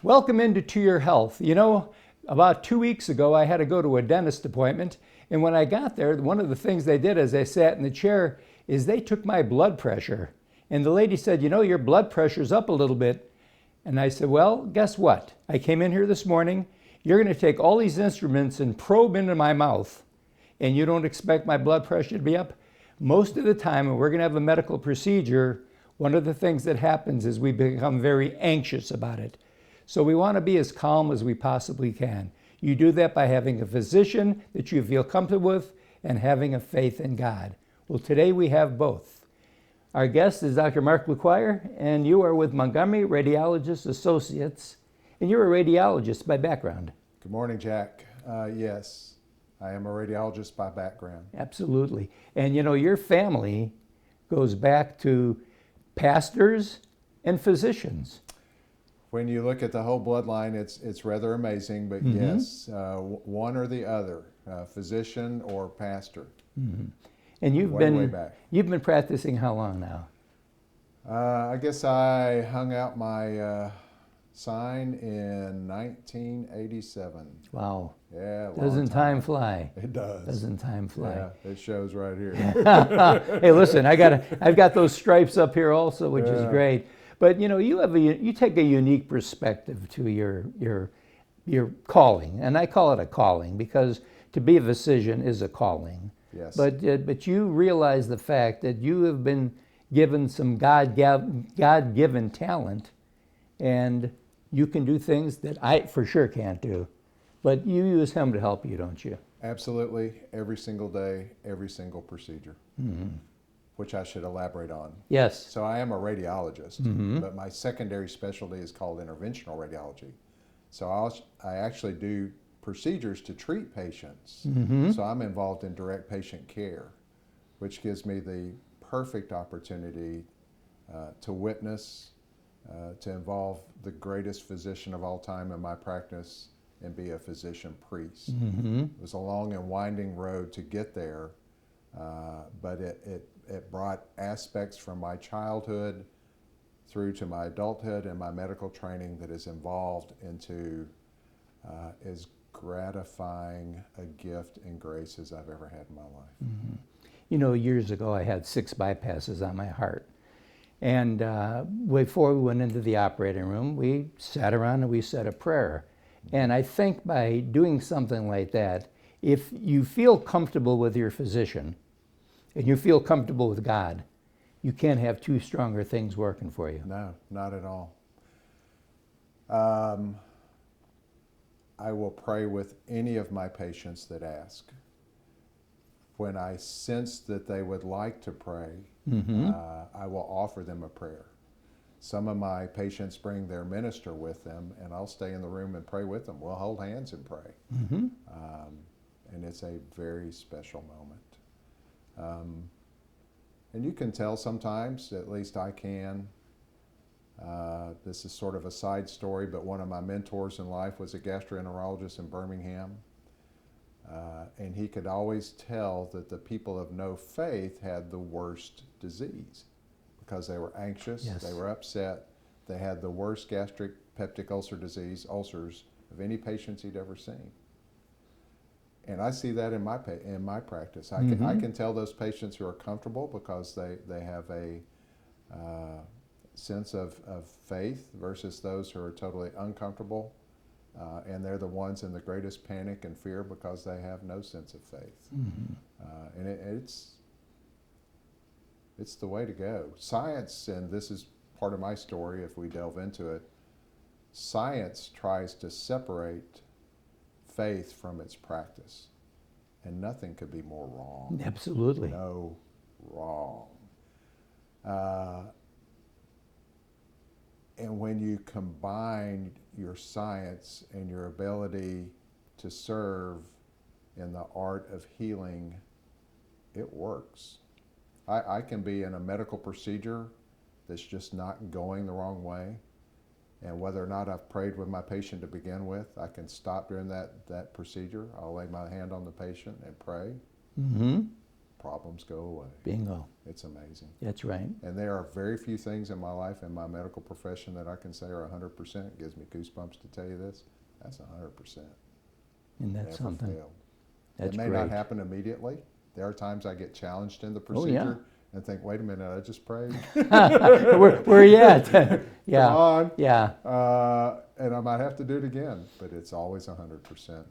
Welcome into To Your Health. You know, about 2 weeks ago, I had to go to a dentist appointment. And when I got there, one of the things they did as I sat in the chair is they took my blood pressure. And the lady said, you know, your blood pressure's up a little bit. And I said, well, guess what? I came in here this morning. You're going to take all these instruments and probe into my mouth. And you don't expect my blood pressure to be up? Most of the time, when we're going to have a medical procedure, one of the things that happens is we become very anxious about it. So we want to be as calm as we possibly can. You do that by having a physician that you feel comfortable with and having a faith in God. Well, today we have both. Our guest is Dr. Mark Liquire, and you are with Montgomery Radiologist Associates, and you're a radiologist by background. Good morning, Jack. Yes, I am a radiologist by background. Absolutely. And you know, your family goes back to pastors and physicians. When you look at the whole bloodline, it's rather amazing, but yes, one or the other, physician or pastor. And you've way back. You've been practicing how long now? I guess I hung out my sign in 1987. Wow. Yeah, Doesn't time fly? It does. Doesn't time fly? Yeah, it shows right here. Hey, listen, I've got those stripes up here also, which is great. But you know, you take a unique perspective to your calling, and I call it a calling because to be a physician is a calling. Yes. But you realize the fact that you have been given some God-given talent, and you can do things that I for sure can't do. But you use Him to help you, don't you? Absolutely, every single day, every single procedure. Which I should elaborate on. Yes. So I am a radiologist, but my secondary specialty is called interventional radiology. So I actually do procedures to treat patients. So I'm involved in direct patient care, which gives me the perfect opportunity to witness, to involve the greatest physician of all time in my practice and be a physician priest. It was a long and winding road to get there, but it brought aspects from my childhood through to my adulthood and my medical training that is involved into as gratifying a gift and grace as I've ever had in my life. You know, years ago I had 6 bypasses on my heart. And before we went into the operating room, we sat around and we said a prayer. And I think by doing something like that, if you feel comfortable with your physician, and you feel comfortable with God, you can't have two stronger things working for you. No, not at all. I will pray with any of my patients that ask. When I sense that they would like to pray, I will offer them a prayer. Some of my patients bring their minister with them, and I'll stay in the room and pray with them. We'll hold hands and pray. And it's a very special moment. And you can tell sometimes, at least I can, this is sort of a side story, but one of my mentors in life was a gastroenterologist in Birmingham. And he could always tell that the people of no faith had the worst disease because they were anxious, they were upset, they had the worst gastric peptic ulcer disease, ulcers, of any patients he'd ever seen. And I see that in my practice. I can tell those patients who are comfortable because they have a sense of faith versus those who are totally uncomfortable, and they're the ones in the greatest panic and fear because they have no sense of faith. And it's the way to go. Science, and this is part of my story if we delve into it, science tries to separate faith from its practice, and nothing could be more wrong. Absolutely. No, wrong. And when you combine your science and your ability to serve in the art of healing, it works. I can be in a medical procedure that's just not going the wrong way, and whether or not I've prayed with my patient to begin with, I can stop during that procedure. I'll lay my hand on the patient and pray. problems go away. Bingo. It's amazing. That's right. And there are very few things in my life, in my medical profession, that I can say are 100%. It gives me goosebumps to tell you this. That's 100%. And that's Never something. failed. That's it may great. not happen immediately. There are times I get challenged in the Oh, yeah. procedure and think, wait a minute, I just prayed. Where are you at? Yeah. Come on. Yeah. And I might have to do it again, but it's always 100%.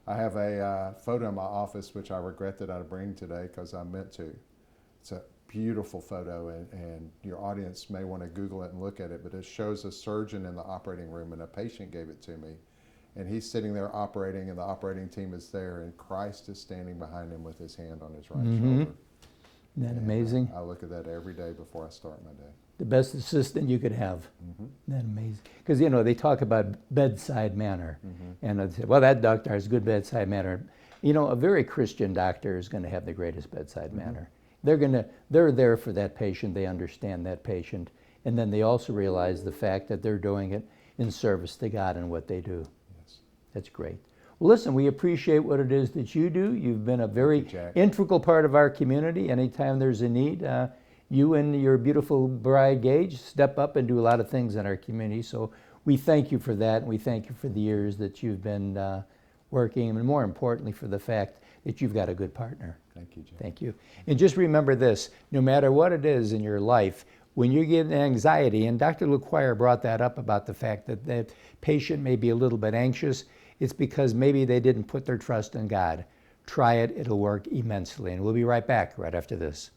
I have a photo in my office, which I regret that I bring today because I meant to. It's a beautiful photo, and your audience may want to Google it and look at it, but it shows a surgeon in the operating room, and a patient gave it to me. And he's sitting there operating, and the operating team is there, and Christ is standing behind him with his hand on his right shoulder. Isn't that And, amazing? I look at that every day before I start my day. The best assistant you could have. Isn't that amazing? Because, you know, they talk about bedside manner. And I'd say, well, that doctor has good bedside manner. You know, a very Christian doctor is going to have the greatest bedside manner. They're there for that patient. They understand that patient. And then they also realize the fact that they're doing it in service to God and what they do. Yes. That's great. Well, listen, we appreciate what it is that you do. You've been a very Jack. integral part of our community. Anytime there's a need, you and your beautiful bride, Gage, step up and do a lot of things in our community. So we thank you for that, and we thank you for the years that you've been working, and more importantly, for the fact that you've got a good partner. Thank you, Jack. Thank you. And just remember this, no matter what it is in your life, when you get anxiety, and Dr. Liquire brought that up about the fact that the patient may be a little bit anxious, it's because maybe they didn't put their trust in God. Try it, it'll work immensely. And we'll be right back right after this.